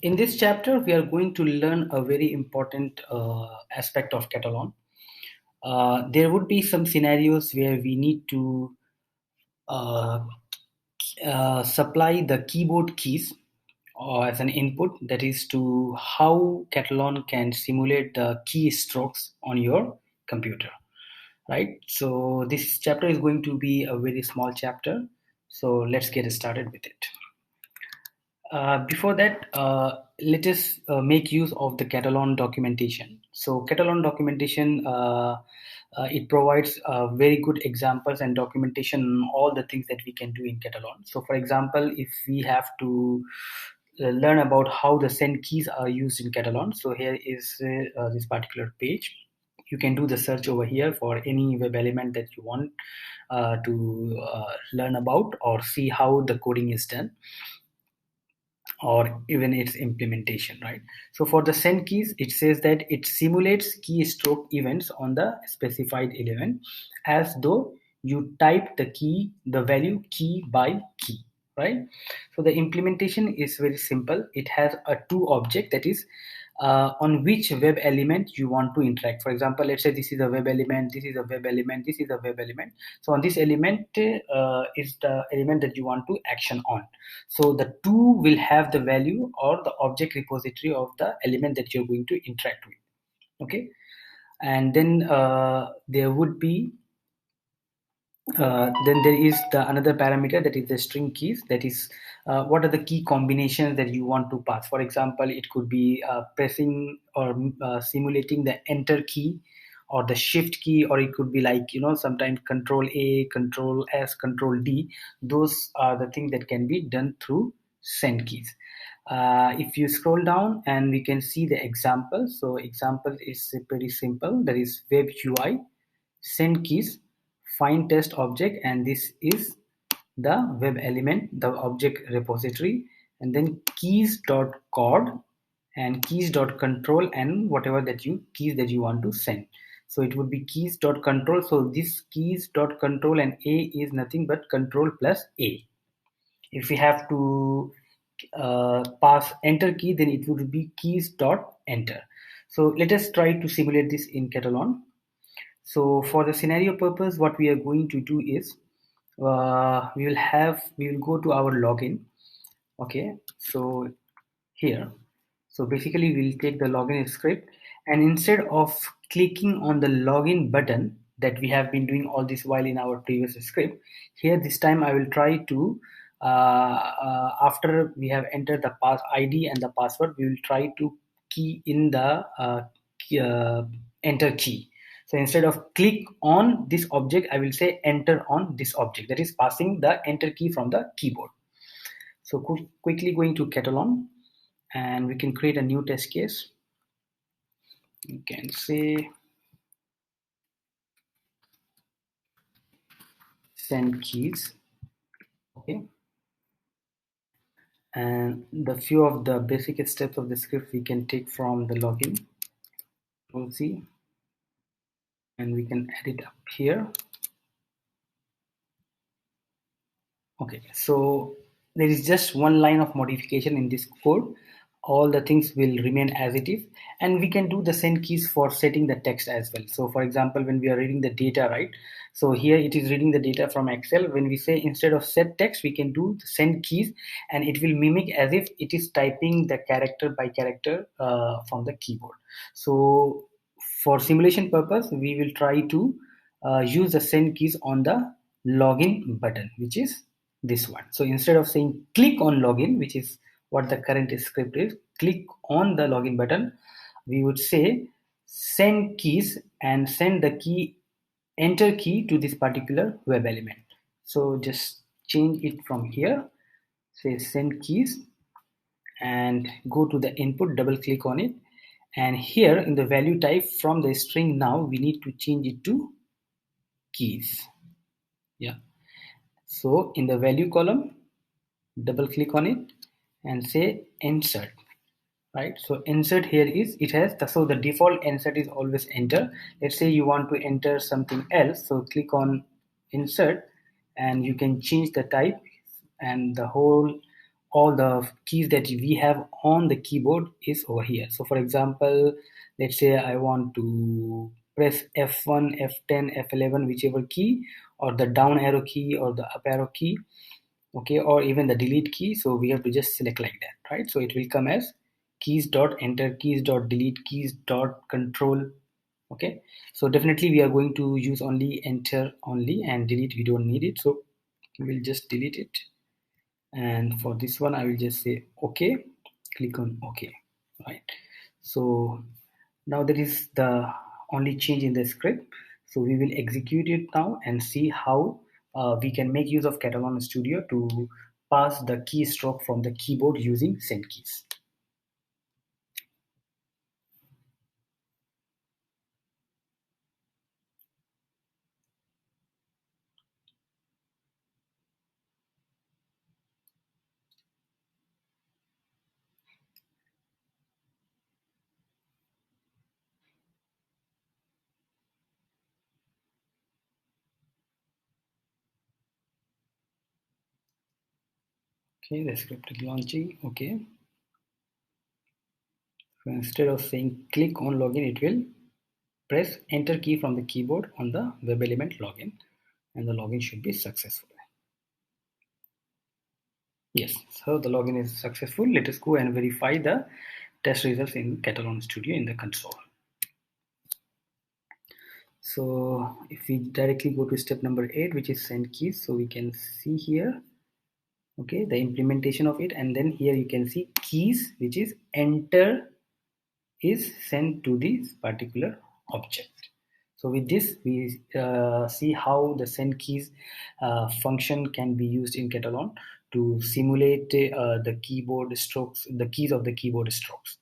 In this chapter, we are going to learn a very important aspect of Katalon. There would be some scenarios where we need to uh, supply the keyboard keys as an input, that is to how Katalon can simulate the key strokes on your computer, right? So this chapter is going to be a very small chapter. So let's get started with it. Before that, let us make use of the Katalon documentation. So Katalon documentation, it provides very good examples and documentation on all the things that we can do in Katalon. So for example, if we have to learn about how the send keys are used in Katalon, so here is this particular page. You can do the search over here for any web element that you want to learn about or see how the coding is done, or even its implementation, right? So for the send keys, it says that it simulates keystroke events on the specified element as though you type the value key by key, right? So the implementation is very simple. It has a two object, that is on which web element you want to interact. For example, let's say this is a web element, this is a web element, this is a web element. So on this element is the element that you want to action on. So the two will have the value or the object repository of the element that you're going to interact with. Okay, and then there would be then there is the another parameter, that is the string keys, that is what are the key combinations that you want to pass. For example, it could be pressing or simulating the enter key or the shift key, or it could be like sometimes control A, control S, control D. Those are the things that can be done through send keys. If you scroll down and we can see the example, so example is pretty simple. There is web UI, send keys, find test object, and this is the web element, the object repository, and then keys.cod and keys.control and whatever keys that you want to send. So it would be keys.control. So this keys.control and A is nothing but control plus A. If we have to pass enter key, then it would be keys.enter. So let us try to simulate this in Katalon. So for the scenario purpose, what we are going to do is we will go to our login. Okay, so here, so basically we'll take the login script, and instead of clicking on the login button that we have been doing all this while in our previous script, here this time I will try to after we have entered the pass ID and the password, we will try to key in the enter key. So instead of click on this object, I will say enter on this object, that is passing the enter key from the keyboard. So quickly going to Katalon, and we can create a new test case. You can say send keys. Okay. And the few of the basic steps of the script we can take from the login. We'll see. And we can add it up here. Okay, so there is just one line of modification in this code. All the things will remain as it is, and we can do the send keys for setting the text as well. So for example, when we are reading the data, right, so here it is reading the data from Excel. When we say instead of set text, we can do the send keys, and it will mimic as if it is typing the character by character from the keyboard. So for simulation purpose, we will try to use the send keys on the login button, which is this one. So instead of saying click on login, which is what the current script is, click on the login button, we would say send keys and send the key enter key to this particular web element. So just change it from here, say send keys, and go to the input, double click on it, and here in the value type from the string, now we need to change it to keys. Yeah, so in the value column, double click on it and say insert, right? So insert here is, it has so the default insert is always enter. Let's say you want to enter something else, so click on insert and you can change the type, and the whole all the keys that we have on the keyboard is over here. So for example, let's say I want to press F1, F10, F11, whichever key, or the down arrow key or the up arrow key, okay, or even the delete key. So we have to just select like that, right? So it will come as keys dot enter, keys dot delete, keys dot control. Okay, so definitely we are going to use only enter only, and delete we don't need it, so we'll just delete it. And for this one I will just say okay, click on okay, right? So now that is the only change in the script. So we will execute it now and see how we can make use of Katalon Studio to pass the keystroke from the keyboard using send keys. Okay, the script is launching. Okay, so instead of saying click on login, it will press enter key from the keyboard on the web element login, and the login should be successful. Yes, so the login is successful. Let us go and verify the test results in Katalon Studio in the console. So if we directly go to step number 8, which is send keys, so we can see here, okay, the implementation of it, and then here you can see keys, which is enter is sent to this particular object. So with this, we see how the send keys function can be used in Katalon to simulate the keyboard strokes, the keys of the keyboard strokes.